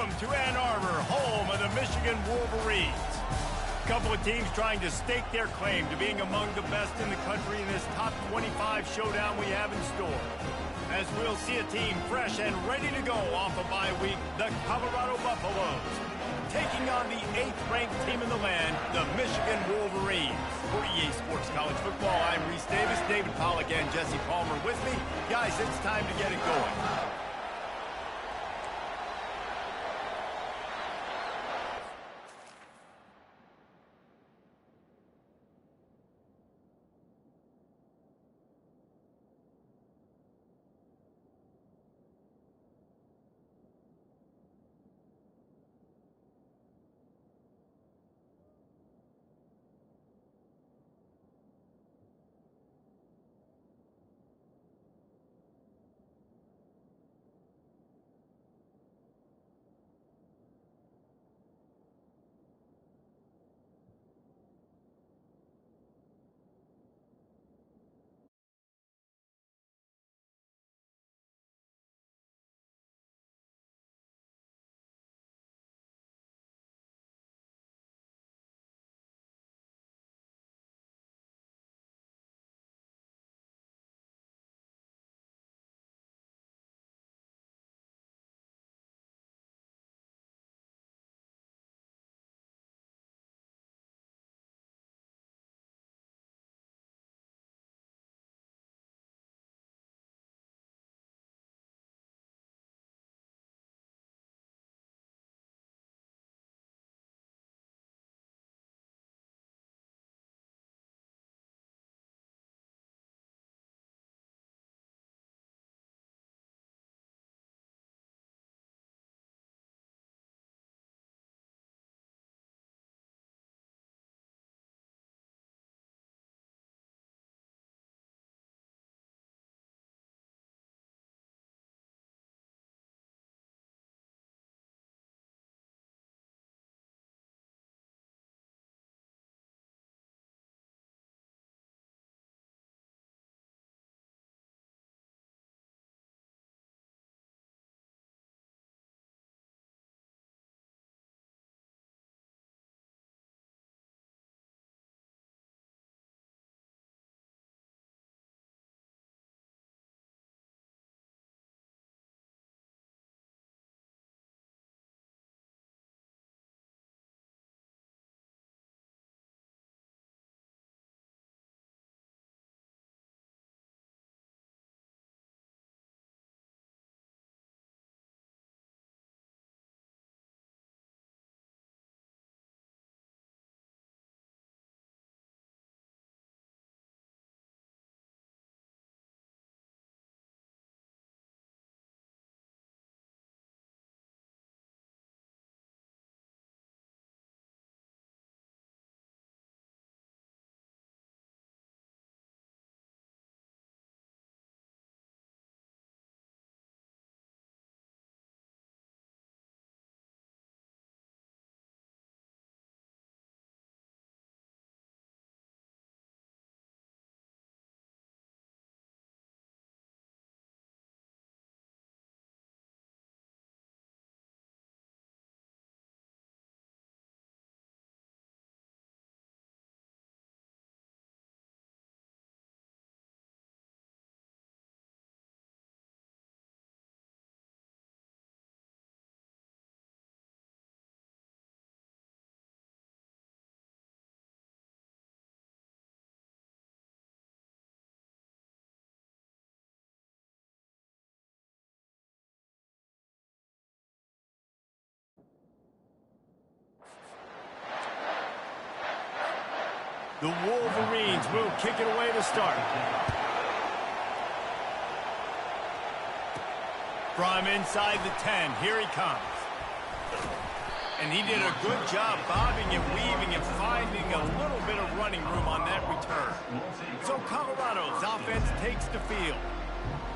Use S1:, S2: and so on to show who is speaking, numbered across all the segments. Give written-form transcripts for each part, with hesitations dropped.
S1: Welcome to Ann Arbor, home of the Michigan Wolverines. A couple of teams trying to stake their claim to being among the best in the country in this top 25 showdown we have in store. As we'll see a team fresh and ready to go off a bye week, the Colorado Buffaloes, taking on the 8th-ranked team in the land, the Michigan Wolverines. For EA Sports College Football, I'm Reese Davis, David Pollack, and Jesse Palmer with me. Guys, it's time to get it going. The Wolverines will kick it away to start. From inside the 10, here he comes. And he did a good job bobbing and weaving and finding a little bit of running room on that return. So Colorado's offense takes the field.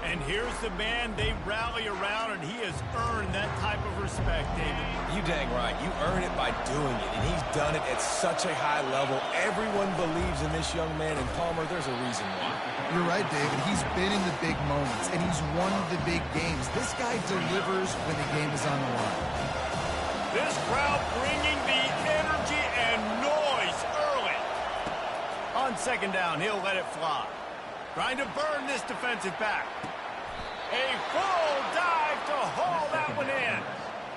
S1: And here's the man they rally around, and he has earned that type of respect, David.
S2: You dang right. You earn it by doing it, and he's done it at such a high level. Everyone believes in this young man, and Palmer, there's a reason why.
S3: You're right, David. He's been in the big moments, and he's won the big games. This guy delivers when the game is on the line.
S1: This crowd bringing the energy and noise early. On second down, he'll let it fly. Trying to burn this defensive back. A full dive to haul that one in.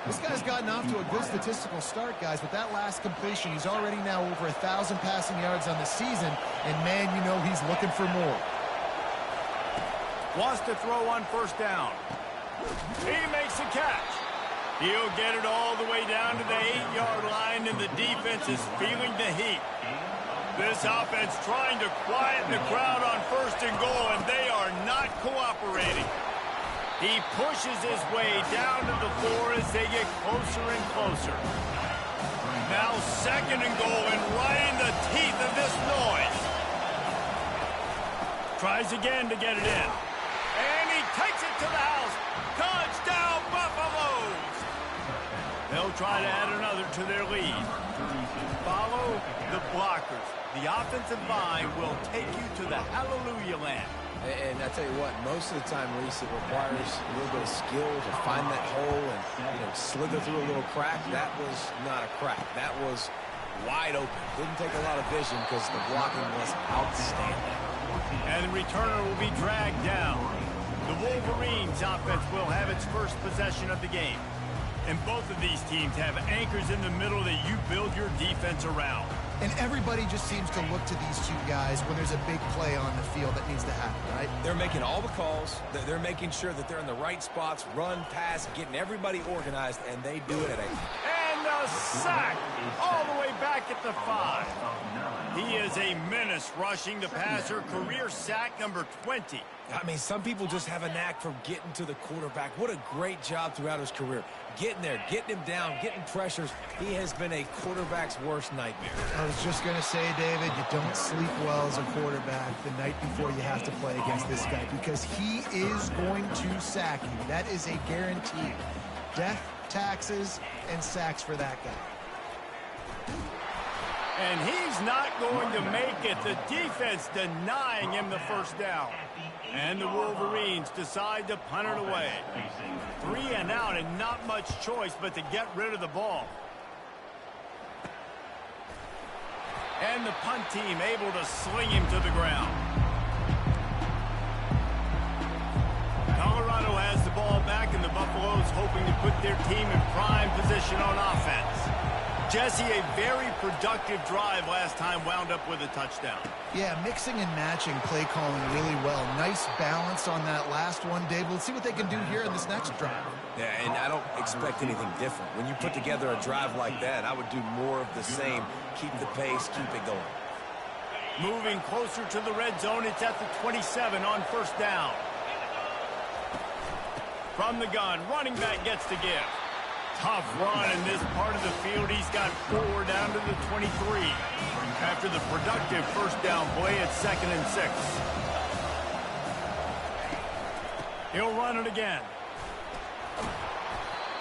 S3: This guy's gotten off to a good statistical start, guys. With that last completion, he's already now over 1,000 passing yards on the season. And, man, you know he's looking for more.
S1: Wants to throw on first down. He makes a catch. He'll get it all the way down to the 8-yard line, and the defense is feeling the heat. This offense trying to quiet the crowd on first and goal, and they are not cooperating. He pushes his way down to the floor as they get closer and closer. Now second and goal, and right in the teeth of this noise. Tries again to get it in. And he takes it to the house. Touchdown, Buffaloes! They'll try to add another to their lead. Follow the blockers. The offensive line will take you to the hallelujah land.
S2: And I tell you what, most of the time, Reese, it requires a little bit of skill to find that hole and, slither through a little crack. That was not a crack. That was wide open. Didn't take a lot of vision because the blocking was outstanding.
S1: And the returner will be dragged down. The Wolverines offense will have its first possession of the game. And both of these teams have anchors in the middle that you build your defense around.
S3: And everybody just seems to look to these two guys when there's a big play on the field that needs to happen, right?
S2: They're making all the calls. They're making sure that they're in the right spots, run, pass, getting everybody organized, and they do it at
S1: And a sack all the way back at the 5. He is a menace rushing the passer, career sack number 20.
S2: I mean, some people just have a knack for getting to the quarterback. What a great job throughout his career. Getting there, getting him down, getting pressures. He has been a quarterback's worst nightmare.
S3: I was just going to say, David, you don't sleep well as a quarterback the night before you have to play against this guy because he is going to sack you. That is a guarantee. Death, taxes, and sacks for that guy.
S1: And he's not going to make it. The defense denying him the first down. And the Wolverines decide to punt it away. 3 and out and not much choice but to get rid of the ball. And the punt team able to sling him to the ground. Colorado has the ball back, and the Buffaloes hoping to put their team in prime position on offense. Jesse, a very productive drive last time wound up with a touchdown.
S3: Yeah, mixing and matching play calling really well. Nice balance on that last one, Dave. Let's see what they can do here in this next drive.
S2: Yeah, and I don't expect anything different. When you put together a drive like that, I would do more of the same. Keep the pace, keep it going.
S1: Moving closer to the red zone, it's at the 27 on first down. From the gun, running back gets to give. Tough run in this part of the field. He's got 4 down to the 23. After the productive first down play, it's 2nd and 6. He'll run it again.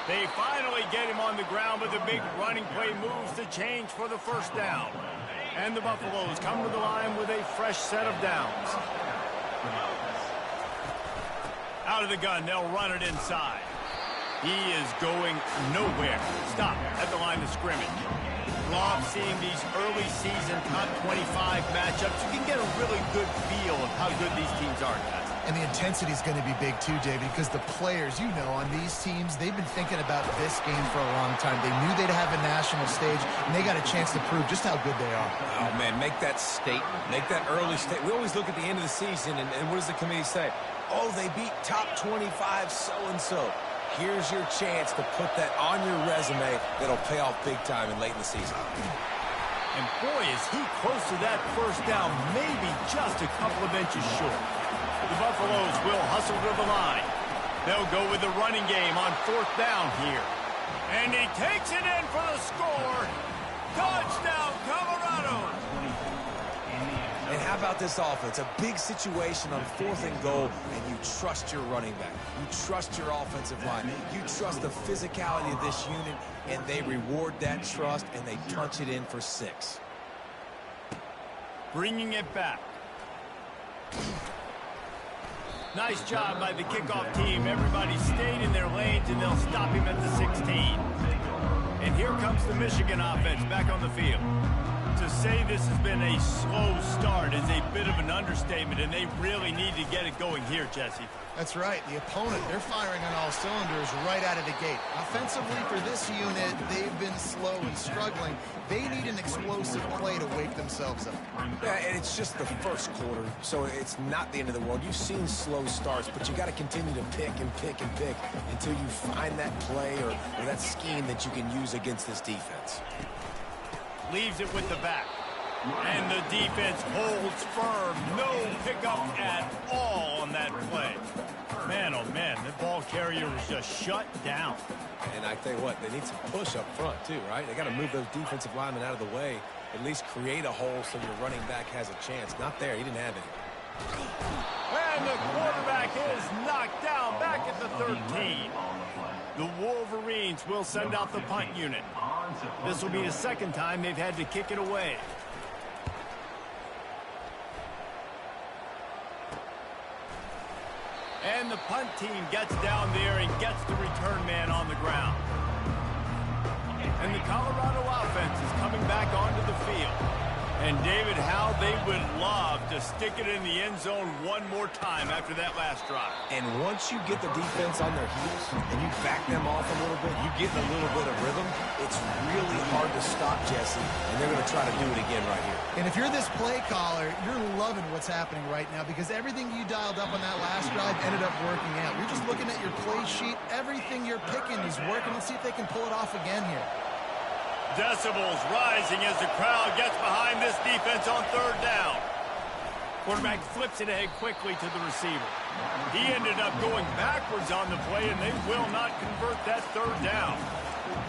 S1: They finally get him on the ground, but the big running play moves the change for the first down. And the Buffaloes come to the line with a fresh set of downs. Out of the gun, they'll run it inside. He is going nowhere. Stop at the line of scrimmage. Love seeing these early season top 25 matchups. You can get a really good feel of how good these teams are, guys.
S3: And the intensity is going to be big too, David, because the players, on these teams, they've been thinking about this game for a long time. They knew they'd have a national stage, and they got a chance to prove just how good they are.
S2: Oh, man, make that statement. Make that early statement. We always look at the end of the season, and what does the committee say? Oh, they beat top 25 so-and-so. Here's your chance to put that on your resume that'll pay off big time and late in the season.
S1: And boy, is he close to that first down, maybe just a couple of inches short. The Buffaloes will hustle to the line. They'll go with the running game on 4th down here. And he takes it in for the score. Touchdown, Colorado!
S2: And how about this offense? A big situation on 4th and goal, and you trust your running back. You trust your offensive line. You trust the physicality of this unit, and they reward that trust, and they punch it in for 6.
S1: Bringing it back. Nice job by the kickoff team. Everybody stayed in their lanes, and they'll stop him at the 16. And here comes the Michigan offense back on the field. To say this has been a slow start is a bit of an understatement, and they really need to get it going here, Jesse.
S3: That's right. The opponent, they're firing on all cylinders right out of the gate. Offensively, for this unit, they've been slow and struggling. They need an explosive play to wake themselves up.
S2: Yeah, and it's just the first quarter, so it's not the end of the world. You've seen slow starts, but you got to continue to pick and pick and pick until you find that play or that scheme that you can use against this defense.
S1: Leaves it with the back. And the defense holds firm. No pickup at all on that play. Man, oh man, the ball carrier was just shut down.
S2: And I tell you what, they need some push up front too, right? They got to move those defensive linemen out of the way, at least create a hole so your running back has a chance. Not there, he didn't have any.
S1: And the quarterback is knocked down back at the 13. The Wolverines will send out the punt unit. This will be the second time they've had to kick it away. And the punt team gets down there and gets the return man on the ground. And the Colorado offense is coming back onto the field. And, David, how they would love to stick it in the end zone one more time after that last drive.
S2: And once you get the defense on their heels and you back them off a little bit, you get in a little bit of rhythm, it's really hard to stop, Jesse, and they're going to try to do it again right here.
S3: And if you're this play caller, you're loving what's happening right now because everything you dialed up on that last drive ended up working out. You're just looking at your play sheet. Everything you're picking is working. Let's see if they can pull it off again here.
S1: Decibels rising as the crowd gets behind this defense on third down. Quarterback flips it ahead quickly to the receiver. He ended up going backwards on the play, and they will not convert that third down.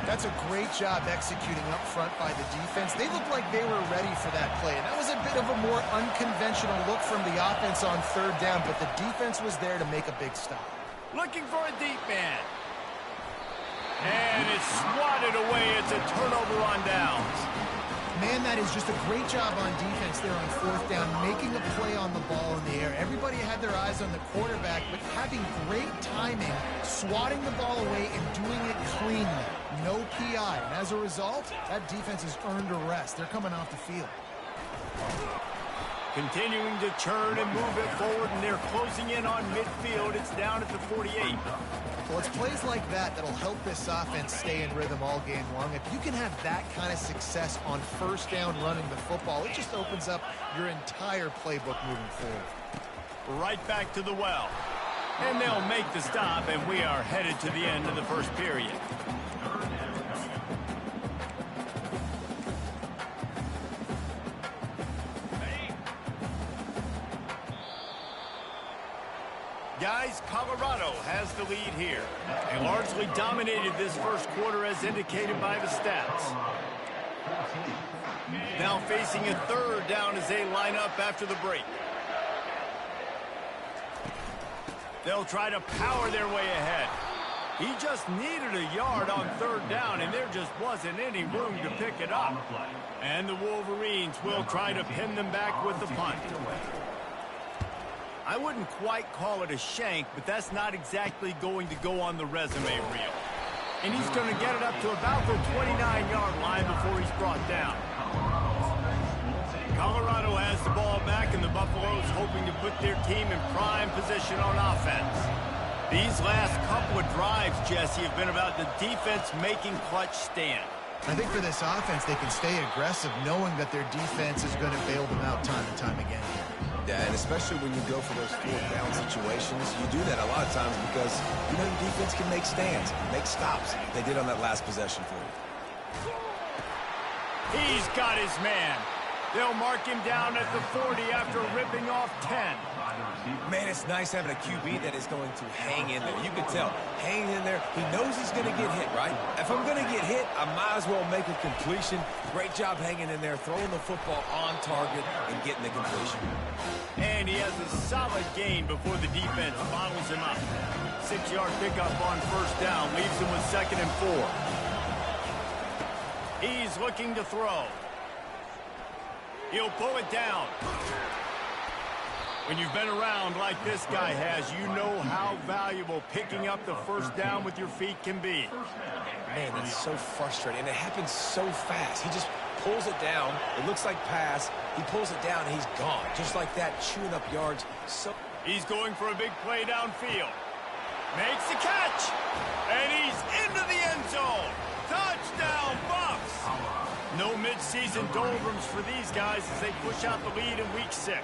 S3: That's a great job executing up front by the defense. They looked like they were ready for that play, and that was a bit of a more unconventional look from the offense on third down, but the defense was there to make a big stop.
S1: Looking for a deep man. And it's swatted away. It's a turnover on downs.
S3: Man, that is just a great job on defense there on fourth down, making a play on the ball in the air. Everybody had their eyes on the quarterback, but having great timing, swatting the ball away and doing it cleanly. No PI. And as a result, that defense has earned a rest. They're coming off the field.
S1: Continuing to churn and move it forward, and they're closing in on midfield. It's down at the 48.
S3: Well, it's plays like that that'll help this offense stay in rhythm all game long. If you can have that kind of success on first down running the football, it just opens up your entire playbook moving forward.
S1: Right back to the well. And they'll make the stop, and we are headed to the end of the first period. Guys, Colorado has the lead here. They largely dominated this first quarter as indicated by the stats. Now facing a third down as they line up after the break. They'll try to power their way ahead. He just needed a yard on third down, and there just wasn't any room to pick it up. And the Wolverines will try to pin them back with the punt. I wouldn't quite call it a shank, but that's not exactly going to go on the resume reel. And he's going to get it up to about the 29-yard line before he's brought down. Colorado has the ball back, and the Buffaloes hoping to put their team in prime position on offense. These last couple of drives, Jesse, have been about the defense making clutch stand.
S3: I think for this offense, they can stay aggressive knowing that their defense is going to bail them out time and time again.
S2: Yeah, and especially when you go for those fourth down situations, you do that a lot of times because, you know, your defense can make stands, make stops. They did on that last possession for you.
S1: He's got his man. They'll mark him down at the 40 after ripping off 10.
S2: Man, it's nice having a QB that is going to hang in there. You can tell, hanging in there, he knows he's going to get hit, right? If I'm going to get hit, I might as well make a completion. Great job hanging in there, throwing the football on target and getting the completion.
S1: And he has a solid gain before the defense bottles him up. 6-yard pickup on first down, leaves him with 2nd and 4. He's looking to throw. He'll pull it down. When you've been around like this guy has, you know how valuable picking up the first down with your feet can be.
S2: Man, that's so frustrating, and it happens so fast. He just pulls it down. It looks like pass. He pulls it down, and he's gone. Just like that, chewing up yards.
S1: He's going for a big play downfield. Makes the catch, and he's into the end zone. Touchdown, Bucks! No midseason doldrums for these guys as they push out the lead in Week 6.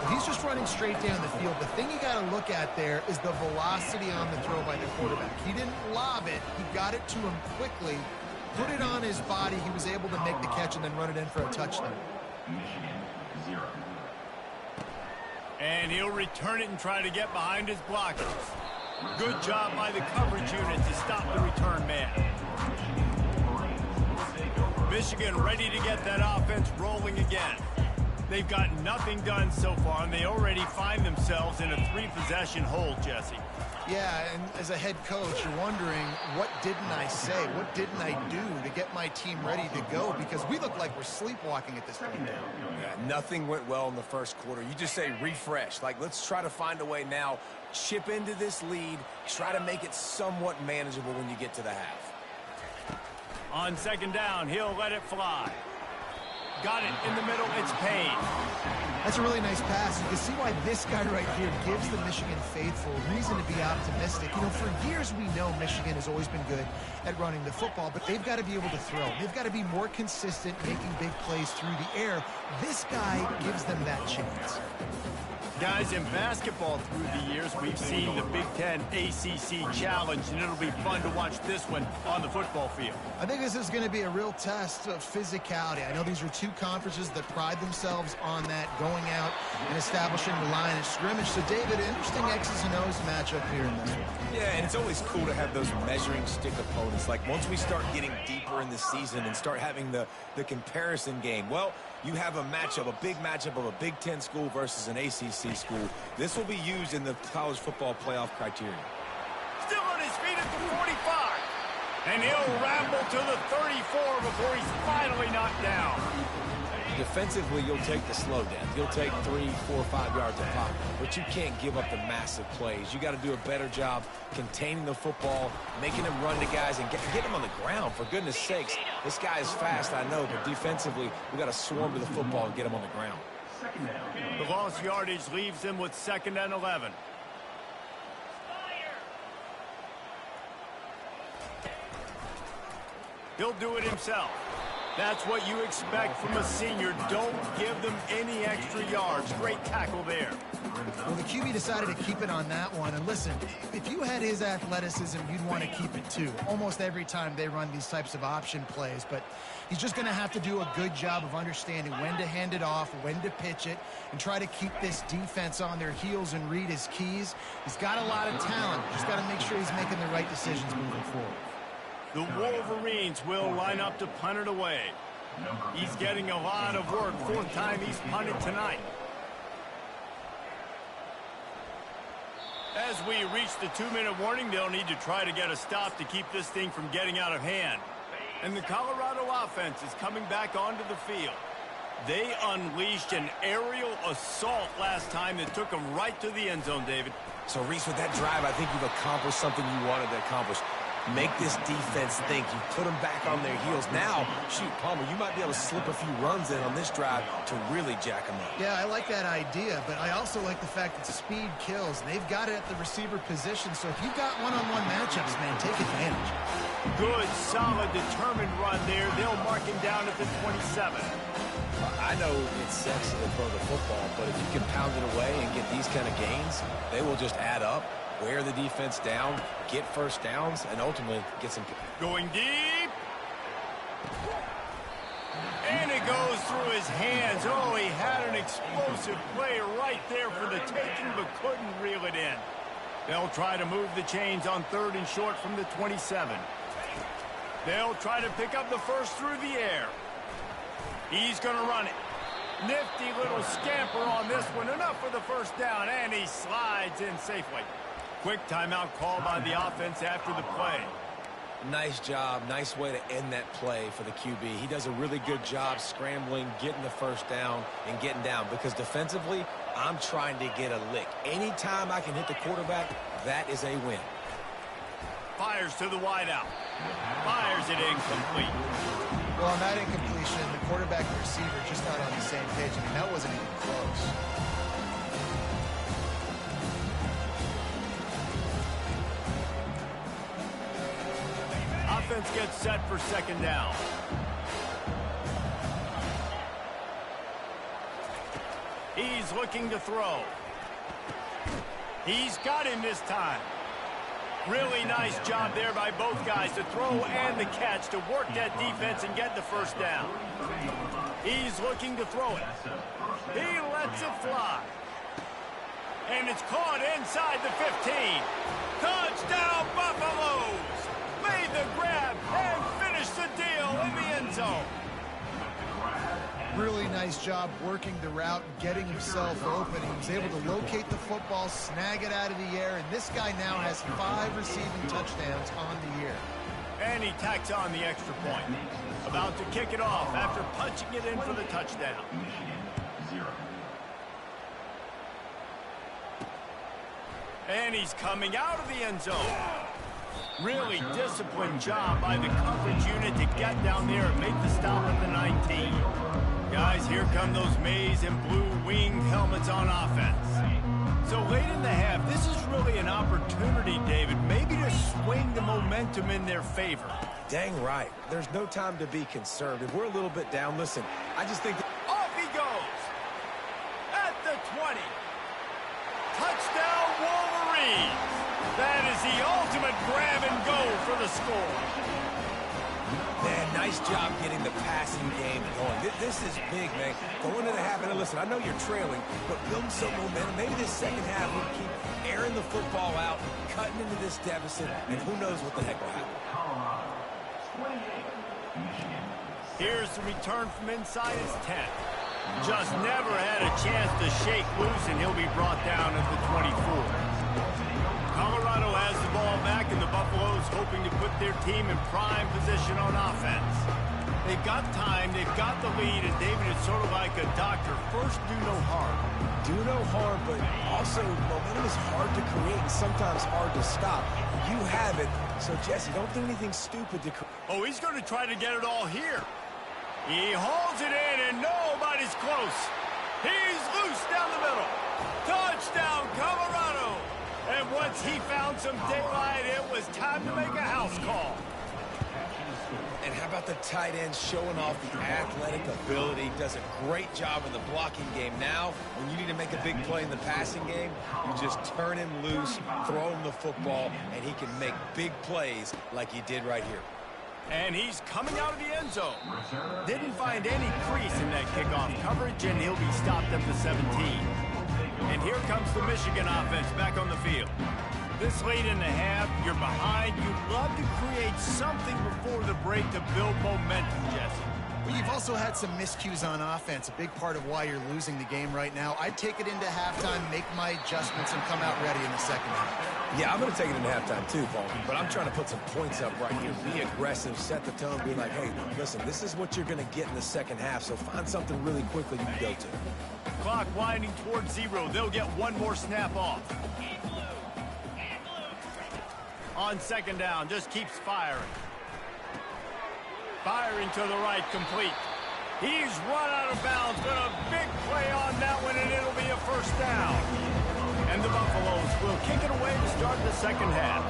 S3: He's just running straight down the field. The thing you got to look at there is the velocity on the throw by the quarterback. He didn't lob it. He got it to him quickly, put it on his body. He was able to make the catch and then run it in for a touchdown.
S1: And he'll return it and try to get behind his blockers. Good job by the coverage unit to stop the return man. Michigan ready to get that offense rolling again. They've got nothing done so far, and they already find themselves in a 3-possession hole, Jesse.
S3: Yeah, and as a head coach, you're wondering, what didn't I say? What didn't I do to get my team ready to go? Because we look like we're sleepwalking at this point now.
S2: Yeah, nothing went well in the first quarter. You just say refresh. Like, let's try to find a way now. Chip into this lead. Try to make it somewhat manageable when you get to the half.
S1: On second down, he'll let it fly. Got it in the middle. It's Payne.
S3: That's a really nice pass. You can see why this guy right here gives the Michigan faithful reason to be optimistic. You know, for years we know Michigan has always been good at running the football, but they've got to be able to throw. They've got to be more consistent making big plays through the air. This guy gives them that chance.
S1: Guys, in basketball through the years, we've seen the Big Ten ACC Challenge, and it'll be fun to watch this one on the football field.
S3: I think this is going to be a real test of physicality. I know these are two conferences that pride themselves on that, going out and establishing the line of scrimmage. So, David, interesting X's and O's matchup here in this one.
S2: Yeah, and it's always cool to have those measuring stick opponents. Like, once we start getting deeper in the season and start having the comparison game, well, you have a matchup, a big matchup of a Big Ten school versus an ACC school. This will be used in the college football playoff criteria.
S1: Still on his feet at the 45. And he'll ramble to the 34 before he's finally knocked down.
S2: Defensively, you'll take the slow down. You'll take 3, 4, 5 yards of pop, but you can't give up the massive plays. You got to do a better job containing the football, making them run to guys, and get them on the ground, for goodness sakes. This guy is fast, I know, but defensively, we got to swarm to the football and get him on the ground.
S1: The lost yardage leaves him with 2nd and 11. He'll do it himself. That's what you expect from a senior. Don't give them any extra yards. Great tackle there.
S3: Well, the QB decided to keep it on that one. And listen, if you had his athleticism, you'd want to keep it too. Almost every time they run these types of option plays. But he's just going to have to do a good job of understanding when to hand it off, when to pitch it, and try to keep this defense on their heels and read his keys. He's got a lot of talent. Just got to make sure he's making the right decisions moving forward.
S1: The Wolverines will line up to punt it away. He's getting a lot of work. 4th time he's punted tonight. As we reach the 2-minute warning, they'll need to try to get a stop to keep this thing from getting out of hand. And the Colorado offense is coming back onto the field. They unleashed an aerial assault last time that took them right to the end zone, David.
S2: So, Reese, with that drive, I think you've accomplished something you wanted to accomplish. Make this defense think. You put them back on their heels. Now, shoot, Palmer, you might be able to slip a few runs in on this drive to really jack them up.
S3: Yeah, I like that idea, but I also like the fact that speed kills. They've got it at the receiver position, so if you've got one-on-one matchups, man, take advantage.
S1: Good, solid, determined run there. They'll mark him down at the 27.
S2: I know it's sexy to throw the football, but if you can pound it away and get these kind of gains, they will just add up. Wear the defense down, get first downs, and ultimately get some...
S1: Going deep. And it goes through his hands. Oh, he had an explosive play right there for the taking, but couldn't reel it in. They'll try to move the chains on 3rd and short from the 27. They'll try to pick up the first through the air. He's going to run it. Nifty little scamper on this one. Enough for the first down, and he slides in safely. Quick timeout call by the offense after the play.
S2: Nice job. Nice way to end that play for the QB. He does a really good job scrambling, getting the first down, and getting down. Because defensively, I'm trying to get a lick. Anytime I can hit the quarterback, that is a win.
S1: Fires to the wideout. Fires it incomplete.
S3: Well, on that incompletion, the quarterback and receiver just not on the same page. I mean, that wasn't even close.
S1: Offense gets set for second down. He's looking to throw. He's got him this time. Really nice job there by both guys to throw and the catch to work that defense and get the first down. He's looking to throw it. He lets it fly. And it's caught inside the 15. Touchdown, Buffaloes! Made the grab and finished the deal in the end zone.
S3: Really nice job working the route, getting himself open. He was able to locate the football, snag it out of the air, and this guy now has 5 receiving touchdowns on the year.
S1: And he tacks on the extra point. About to kick it off after punching it in for the touchdown. And he's coming out of the end zone. Really disciplined job by the coverage unit to get down there and make the stop at the 19. Guys, here come those maize and blue winged helmets on offense. So late in the half, this is really an opportunity, David, maybe to swing the momentum in their favor.
S2: Dang right. There's no time to be concerned. If we're a little bit down, listen, I just think...
S1: Off he goes! At the 20. Touchdown, Wolverines! That is the ultimate grab and go for the score.
S2: Man, nice job getting the passing game going. This is big, man. Going into the half, and listen, I know you're trailing, but building some momentum. Maybe this second half we keep airing the football out, cutting into this deficit, and who knows what the heck will happen.
S1: Here's the return from inside his 10. Just never had a chance to shake loose, and he'll be brought down at the 24. Colorado has the ball back, and the Buffaloes hoping to put their team in prime position on offense. They've got time, they've got the lead, and David is sort of like a doctor. First, do no harm.
S2: Do no harm, but also momentum is hard to create and sometimes hard to stop. You have it, so Jesse, don't do anything stupid to create.
S1: Oh, he's going to try to get it all here. He hauls it in, and nobody's close. He's loose down the middle. Touchdown, Colorado! And once he found some daylight, it was time to make a house call.
S2: And how about the tight end showing off the athletic ability? Does a great job in the blocking game. Now, when you need to make a big play in the passing game, you just turn him loose, throw him the football, and he can make big plays like he did right here.
S1: And he's coming out of the end zone. Didn't find any crease in that kickoff coverage, and he'll be stopped at the 17. And here comes the Michigan offense back on the field. This late in the half, you're behind. You'd love to create something before the break to build momentum, Jesse.
S3: Well, you've also had some miscues on offense, a big part of why you're losing the game right now. I'd take it into halftime, make my adjustments, and come out ready in the second half.
S2: Yeah, I'm going to take it into halftime too, Paul. But I'm trying to put some points up right here. Be aggressive, set the tone, be like, hey, listen, this is what you're going to get in the second half, so find something really quickly you can go to.
S1: Clock winding towards 0. They'll get one more snap off. On second down, just keeps firing. Firing to the right, complete. He's run out of bounds, but a big play on that one, and it'll be a first down. And the Buffaloes will kick it away to start the second half.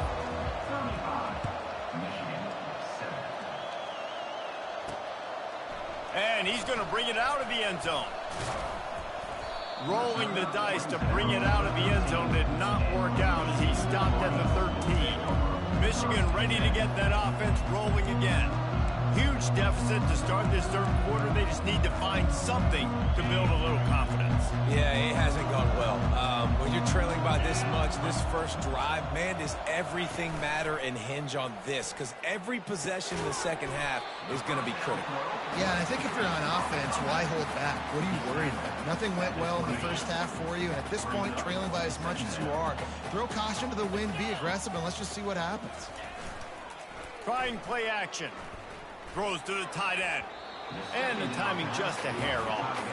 S1: And he's going to bring it out of the end zone. Rolling the dice to bring it out of the end zone did not work out as he stopped at the 13. Michigan ready to get that offense rolling again. Huge deficit to start this third quarter. They just need to find something to build a little confidence.
S2: Yeah, it hasn't gone well. When you're trailing by this much, this first drive, man, does everything matter and hinge on this? Because every possession in the second half is going to be critical.
S3: Yeah, and I think if you're on offense, why hold back? What are you worried about? Nothing went well in the first half for you, and at this point, trailing by as much as you are, throw caution to the wind, be aggressive, and let's just see what happens.
S1: trying play action. Throws to the tight end. And the timing just a hair off.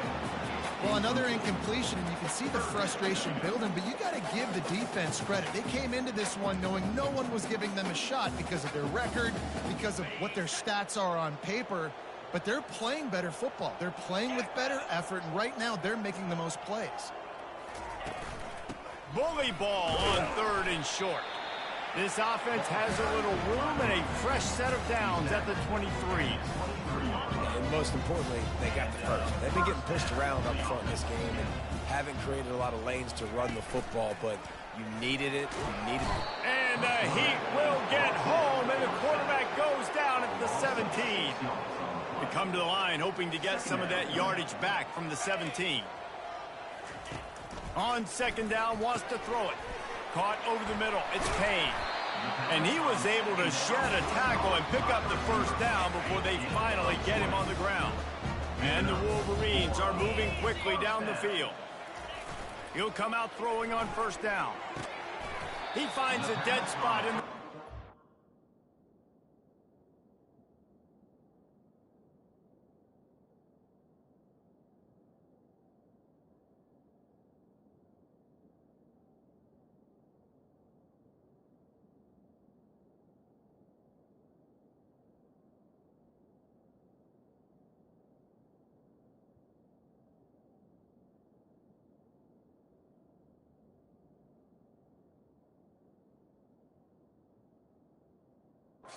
S3: Well, another incompletion, and you can see the frustration building, but you got to give the defense credit. They came into this one knowing no one was giving them a shot because of their record, because of what their stats are on paper, but they're playing better football. They're playing with better effort, and right now they're making the most plays.
S1: Bully ball on 3rd and short. This offense has a little room and a fresh set of downs at the 23.
S2: And most importantly, they got the first. They've been getting pushed around up front in this game and haven't created a lot of lanes to run the football, but you needed it. You needed it.
S1: And the Heat will get home, and the quarterback goes down at the 17. They come to the line hoping to get some of that yardage back from the 17. On 2nd down, wants to throw it. Caught over the middle. It's Payne. And he was able to shed a tackle and pick up the 1st down before they finally get him on the ground. And the Wolverines are moving quickly down the field. He'll come out throwing on 1st down. He finds a dead spot in the...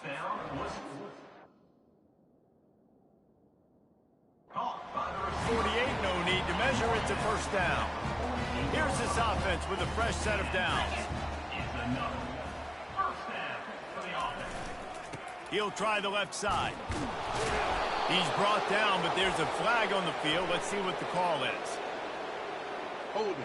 S4: Down was caught by the
S1: 48, no need to measure. It's a 1st down. Here's this offense with a fresh set of downs.
S4: It's another 1st down for the offense.
S1: He'll try the left side. He's brought down, but there's a flag on the field. Let's see what the call is.
S4: Holding.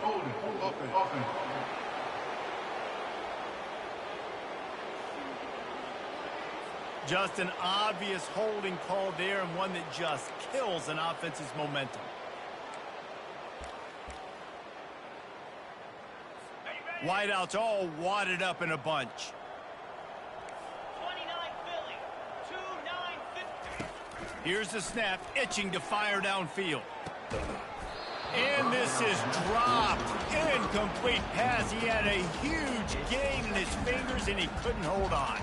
S1: Just an obvious holding call there, and one that just kills an offense's momentum. Wideouts all wadded up in a bunch.
S5: 29 Philly, 2-9-50.
S1: Here's the snap, itching to fire downfield. And this is dropped. Incomplete pass. He had a huge gain in his fingers, and he couldn't hold on.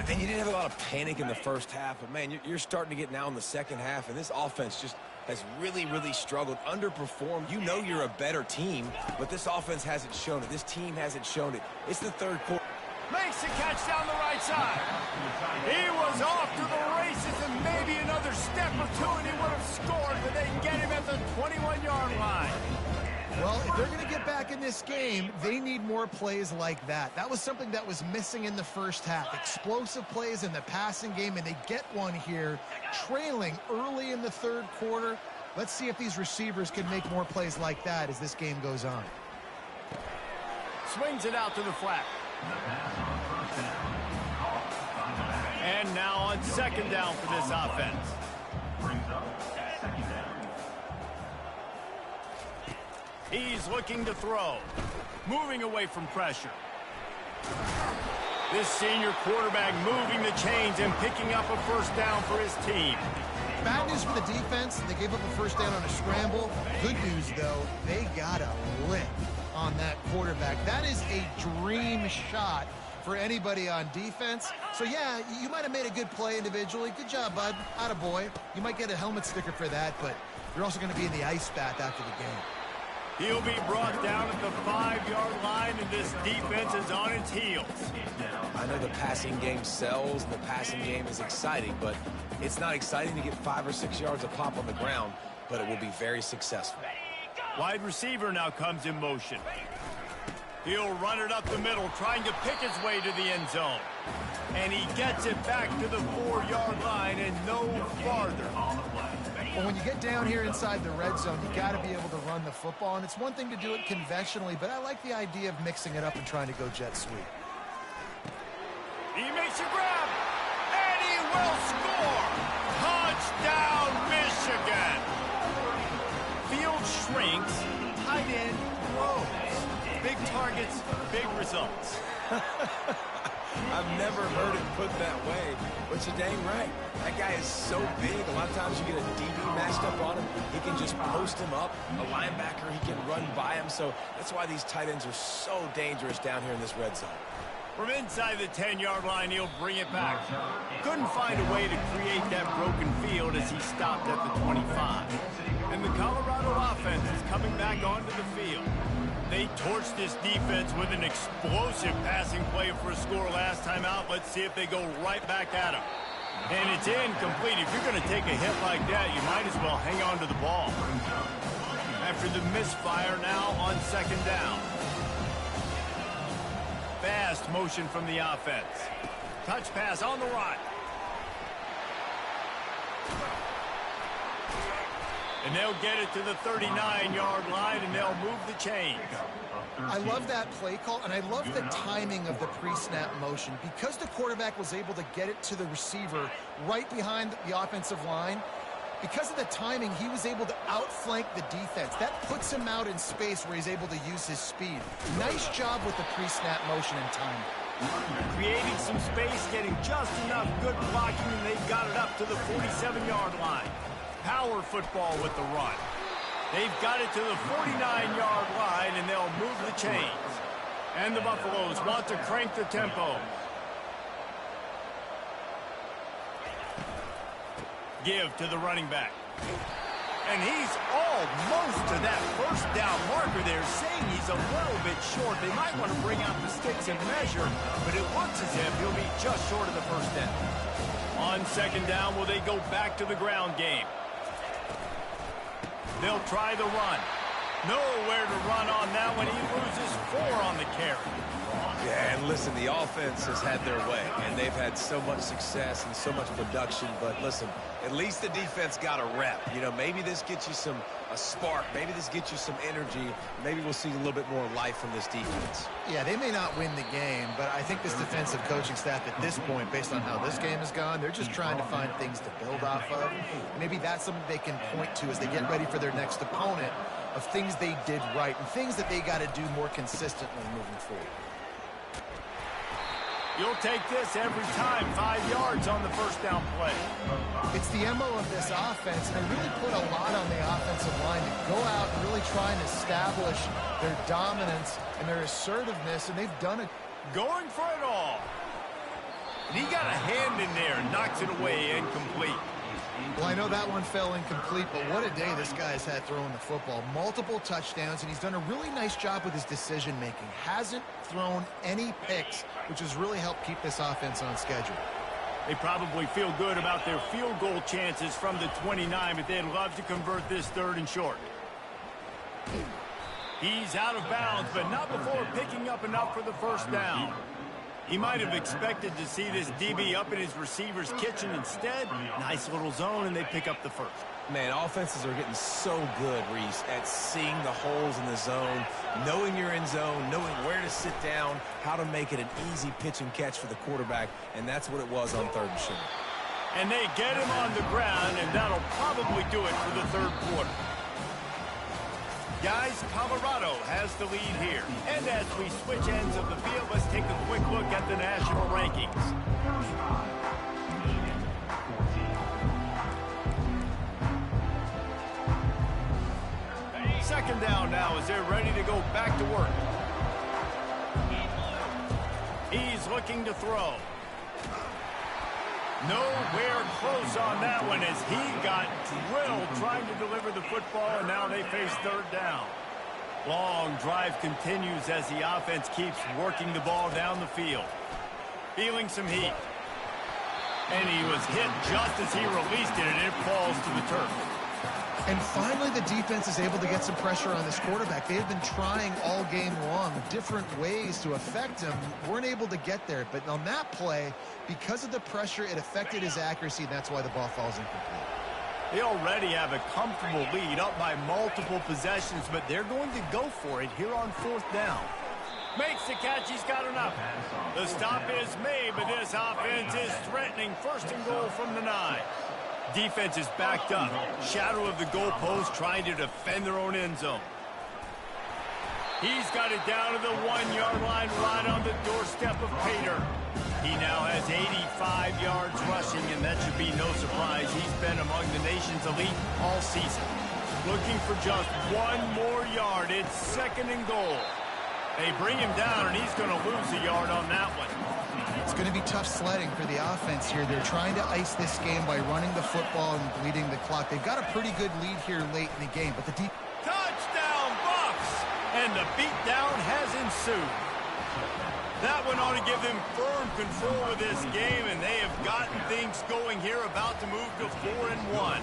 S2: And you didn't have a lot of panic in the 1st half, but, man, you're starting to get now in the 2nd half, and this offense just has really, really struggled, underperformed. You know you're a better team, but this offense hasn't shown it. This team hasn't shown it. It's the 3rd quarter.
S1: Makes the catch down the right side. He was off to the races, and maybe another step or two, and he would have scored, but they get him at the 21-yard line.
S3: Well, if they're going to get back in this game, they need more plays like that. That was something that was missing in the 1st half. Explosive plays in the passing game, and they get one here, trailing early in the 3rd quarter. Let's see if these receivers can make more plays like that as this game goes on.
S1: Swings it out to the flat. And now on 2nd down for this offense.
S4: Brings up 2nd down.
S1: He's looking to throw. Moving away from pressure. This senior quarterback moving the chains and picking up a 1st down for his team.
S3: Bad news for the defense. They gave up a 1st down on a scramble. Good news, though, they got a lick on that quarterback. That is a dream shot for anybody on defense. So, yeah, you might have made a good play individually. Good job, bud. Attaboy. You might get a helmet sticker for that, but you're also going to be in the ice bath after the game.
S1: He'll be brought down at the 5-yard line, and this defense is on its heels.
S2: I know the passing game sells, and the passing game is exciting, but it's not exciting to get 5 or 6 yards of pop on the ground, but it will be very successful.
S1: Wide receiver now comes in motion. He'll run it up the middle, trying to pick his way to the end zone. And he gets it back to the 4-yard line and no farther.
S3: Well, when you get down here inside the red zone, you got to be able to run the football. And it's one thing to do it conventionally, but I like the idea of mixing it up and trying to go jet sweep.
S1: He makes a grab, and he will score. Touchdown, Michigan. Field shrinks, tight end grows. Big targets, big results.
S2: I've never heard it put that way, but you're dang right. That guy is so big. A lot of times you get a DB matched up on him. He can just post him up. A linebacker, he can run by him. So that's why these tight ends are so dangerous down here in this red zone.
S1: From inside the 10-yard line, he'll bring it back. Couldn't find a way to create that broken field as he stopped at the 25. And the Colorado offense is coming back onto the field. They torched this defense with an explosive passing play for a score last time out. Let's see if they go right back at him. And it's incomplete. If you're going to take a hit like that, you might as well hang on to the ball. After the misfire now on second down. Fast motion from the offense. Touch pass on the right. And they'll get it to the 39-yard line, and they'll move the chains.
S3: I love that play call, and I love the timing of the pre-snap motion. Because the quarterback was able to get it to the receiver right behind the offensive line, because of the timing, he was able to outflank the defense. That puts him out in space where he's able to use his speed. Nice job with the pre-snap motion and timing.
S1: Creating some space, getting just enough good blocking, and they've got it up to the 47-yard line. Power football with the run. They've got it to the 49-yard line, and they'll move the chains. And the Buffaloes want to crank the tempo. Give to the running back. And he's almost to that first down marker there, saying he's a little bit short. They might want to bring out the sticks and measure, but it looks as if he'll be just short of the first down. On second down, will they go back to the ground game? They'll try the run. Nowhere to run on that one. He loses 4 on the carry.
S2: Yeah, and listen, the offense has had their way, and they've had so much success and so much production. But listen, at least the defense got a rep. You know, maybe this gets you a spark. Maybe this gets you some energy. Maybe we'll see a little bit more life from this defense.
S3: Yeah, they may not win the game, but I think this defensive coaching staff at this point, based on how this game has gone, they're just trying to find things to build off of. Maybe that's something they can point to as they get ready for their next opponent, of things they did right and things that they got to do more consistently moving forward.
S1: You'll take this every time. 5 yards on the first down play.
S3: It's the MO of this offense, and they really put a lot on the offensive line to go out and really try and establish their dominance and their assertiveness, and they've done it.
S1: Going for it all. And he got a hand in there and knocks it away incomplete.
S3: Well, I know that one fell incomplete, but what a day this guy's had throwing the football. Multiple touchdowns, and he's done a really nice job with his decision-making. Hasn't thrown any picks, which has really helped keep this offense on schedule.
S1: They probably feel good about their field goal chances from the 29, but they'd love to convert this 3rd and short. He's out of bounds, but not before picking up enough for the first down. He might have expected to see this DB up in his receiver's kitchen. Instead, nice little zone, and they pick up the first.
S2: Man, offenses are getting so good, Reese, at seeing the holes in the zone, knowing you're in zone, knowing where to sit down, how to make it an easy pitch and catch for the quarterback, and that's what it was on 3rd and short.
S1: And they get him on the ground, and that'll probably do it for the 3rd quarter. Guys, Colorado has the lead here. And as we switch ends of the field, let's take a quick look at the national rankings. Second down now as they're ready to go back to work. He's looking to throw. Nowhere close on that one as he got drilled trying to deliver the football, and now they face 3rd down. Long drive continues as the offense keeps working the ball down the field. Feeling some heat. And he was hit just as he released it, and it falls to the turf.
S3: And finally, the defense is able to get some pressure on this quarterback. They have been trying all game long different ways to affect him. Weren't able to get there. But on that play, because of the pressure, it affected his accuracy, and that's why the ball falls incomplete.
S1: They already have a comfortable lead, up by multiple possessions, but they're going to go for it here on 4th down. Makes the catch. He's got enough. The stop is made, but this offense is threatening. 1st and goal from the 9. Defense is backed up. Shadow of the goalpost trying to defend their own end zone. He's got it down to the 1-yard line right on the doorstep of Pater. He now has 85 yards rushing, and that should be no surprise. He's been among the nation's elite all season. Looking for just one more yard. It's 2nd and goal. They bring him down, and he's going to lose a yard on that one.
S3: It's going to be tough sledding for the offense here. They're trying to ice this game by running the football and bleeding the clock. They've got a pretty good lead here late in the game, but the deep...
S1: Touchdown, Bucks! And the beatdown has ensued. That one ought to give them firm control of this game, and they have gotten things going here, about to move to 4-1.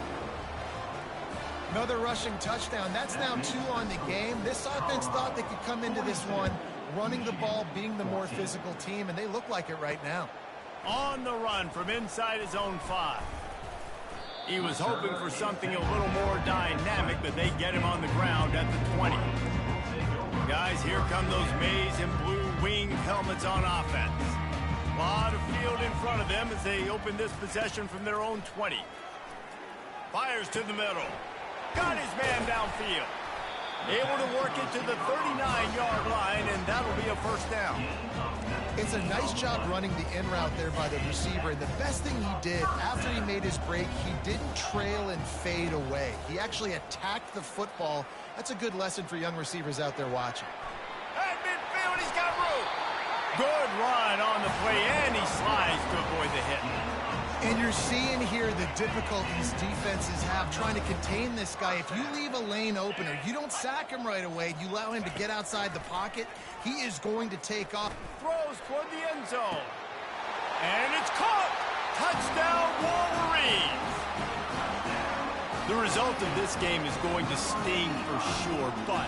S3: Another rushing touchdown. That's now 2 on the game. This offense thought they could come into this one running the ball, being the more physical team, and they look like it right now.
S1: On the run from inside his own 5. He was hoping for something a little more dynamic, but they get him on the ground at the 20. Guys, here come those maize and blue wing helmets on offense. A lot of field in front of them as they open this possession from their own 20. Fires to the middle. Got his man downfield. Able to work it to the 39-yard line, and that'll be a first down.
S3: It's a nice job running the in route there by the receiver, and the best thing he did after he made his break, he didn't trail and fade away. He actually attacked the football. That's a good lesson for young receivers out there watching.
S1: At midfield, he's got room. Good run on the play, and he slides to avoid the hit.
S3: And you're seeing here the difficulties defenses have trying to contain this guy. If you leave a lane open or you don't sack him right away, you allow him to get outside the pocket, he is going to take off.
S1: Throws toward the end zone. And it's caught. Touchdown, Wolverines. The result of this game is going to sting for sure, but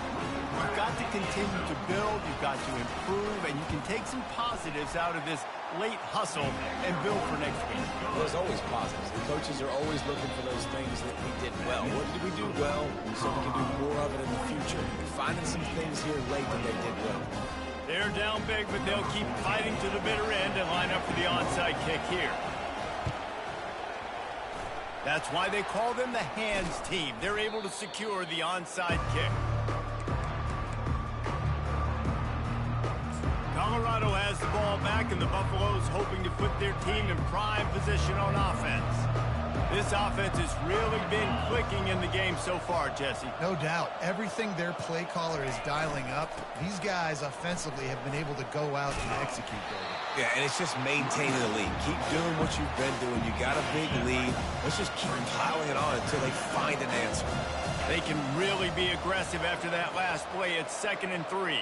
S1: you've got to continue to build, you've got to improve, and you can take some positives out of this late hustle and build for next week.
S2: There's always positives. The coaches are always looking for those things that we did well. What did we do well so we can do more of it in the future? Finding some things here late that they did well.
S1: They're down big, but they'll keep fighting to the bitter end and line up for the onside kick here. That's why they call them the hands team. They're able to secure the onside kick. Colorado has the ball back, and the Buffaloes hoping to put their team in prime position on offense. This offense has really been clicking in the game so far, Jesse.
S3: No doubt. Everything their play caller is dialing up, these guys offensively have been able to go out and execute, David.
S2: Yeah, and it's just maintaining the lead. Keep doing what you've been doing. You got a big lead. Let's just keep piling it on until they find an answer.
S1: They can really be aggressive after that last play. It's 2nd and 3.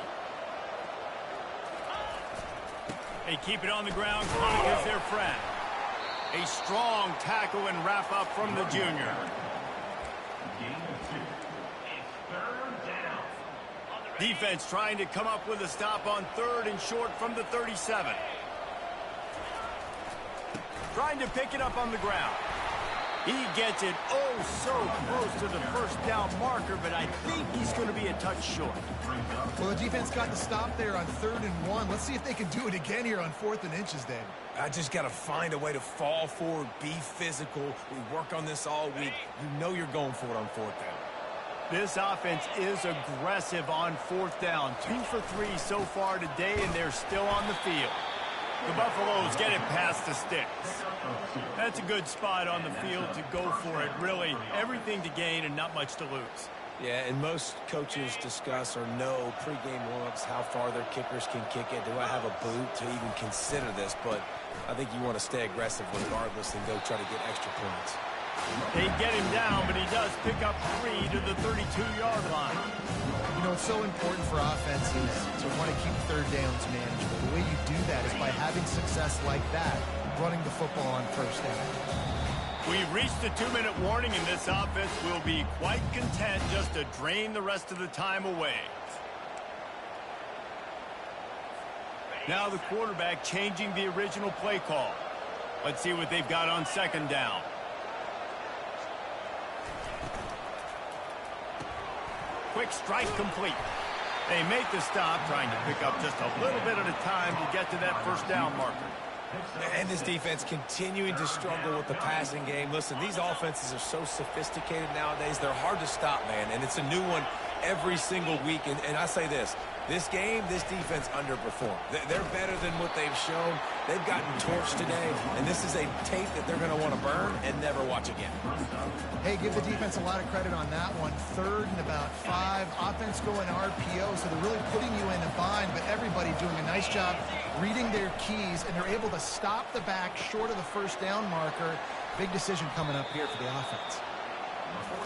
S1: They keep it on the ground. Clock is their friend. A strong tackle and wrap up from the junior. Defense trying to come up with a stop on 3rd and short from the 37. Trying to pick it up on the ground. He gets it so close to the first down marker, but I think he's going to be a touch short.
S3: Well, the defense got the stop there on 3rd and 1. Let's see if they can do it again here on 4th and inches, David.
S2: I just got to find a way to fall forward, be physical. We work on this all week. You know you're going for it on 4th down.
S1: This offense is aggressive on 4th down. 2 for 3 so far today, and they're still on the field. The Buffaloes get it past the sticks. That's a good spot on the field to go for it. Really, everything to gain and not much to lose.
S2: Yeah, and most coaches discuss or know pregame warm-ups how far their kickers can kick it. Do I have a boot to even consider this? But I think you want to stay aggressive regardless and go try to get extra points.
S1: They get him down, but he does pick up 3 to the 32-yard line.
S3: You know, it's so important for offenses to want to keep 3rd downs manageable. The way you do that is by having success like that, running the football on 1st down.
S1: We've reached the 2-minute warning, and this offense will be quite content just to drain the rest of the time away. Now the quarterback changing the original play call. Let's see what they've got on 2nd down. Quick strike complete. They make the stop, trying to pick up just a little bit at a time to get to that 1st down marker.
S2: And this defense continuing to struggle with the passing game. Listen, these offenses are so sophisticated nowadays. They're hard to stop, man, and it's a new one every single week. And I say this, This game, this defense underperformed. They're better than what they've shown. They've gotten torched today, and this is a tape that they're going to want to burn and never watch again.
S3: Hey, give the defense a lot of credit on that one. 3rd and about 5. Offense going RPO, so they're really putting you in a bind, but everybody doing a nice job reading their keys, and they're able to stop the back short of the first down marker. Big decision coming up here for the offense.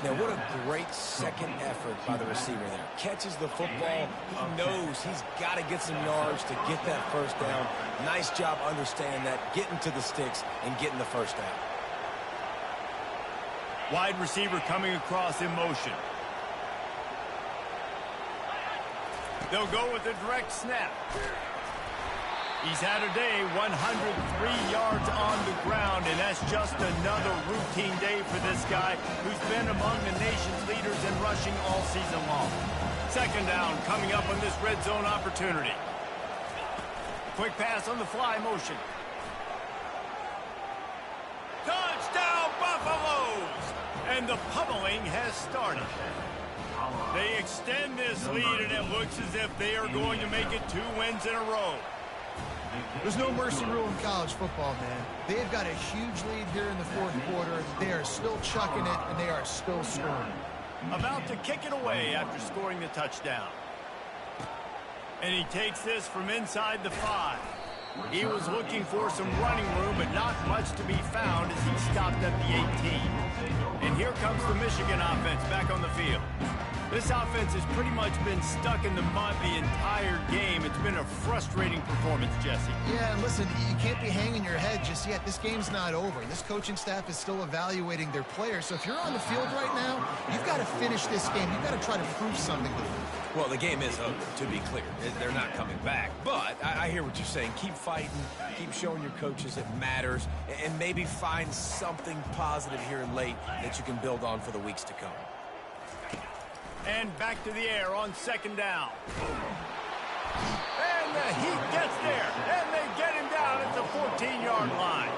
S2: Now, what a great second effort by the receiver there. Catches the football. He knows he's got to get some yards to get that first down. Nice job understanding that, getting to the sticks and getting the first down.
S1: Wide receiver coming across in motion. They'll go with a direct snap. He's had a day, 103 yards on the ground, and that's just another routine day for this guy who's been among the nation's leaders in rushing all season long. 2nd down coming up on this red zone opportunity. Quick pass on the fly motion. Touchdown, Buffaloes! And the pummeling has started. They extend this lead, and it looks as if they are going to make it 2 wins in a row.
S3: There's no mercy rule in college football, man. They've got a huge lead here in the 4th quarter. They are still chucking it, and they are still scoring.
S1: About to kick it away after scoring the touchdown. And he takes this from inside the 5. He was looking for some running room, but not much to be found as he stopped at the 18. And here comes the Michigan offense back on the field. This offense has pretty much been stuck in the mud the entire game. It's been a frustrating performance, Jesse.
S3: Yeah, and listen, you can't be hanging your head just yet. This game's not over. This coaching staff is still evaluating their players. So if you're on the field right now, you've got to finish this game. You've got to try to prove something to them.
S2: Well, the game is over, to be clear. They're not coming back. But I hear what you're saying. Keep fighting. Keep showing your coaches it matters. And maybe find something positive here in late that you can build on for the weeks to come.
S1: And back to the air on 2nd down. And the Heat gets there. And they get him down at the 14-yard line.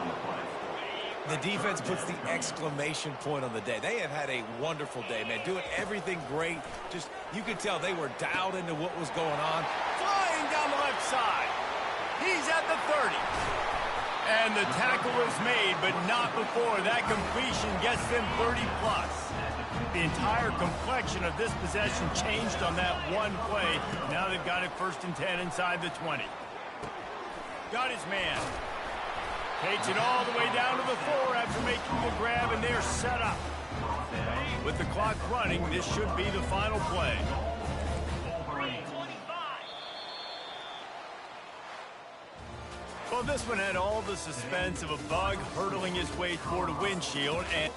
S2: The defense puts the exclamation point on the day. They have had a wonderful day, man. Doing everything great. Just, you could tell they were dialed into what was going on.
S1: Flying down the left side. He's at the 30. And the tackle is made, but not before that completion gets them 30+. The entire complexion of this possession changed on that one play. Now they've got it 1st and 10 inside the 20. Got his man. Takes it all the way down to the 4 after making the grab, and they're set up. With the clock running, this should be the final play. Well, this one had all the suspense of a bug hurtling his way toward a windshield, and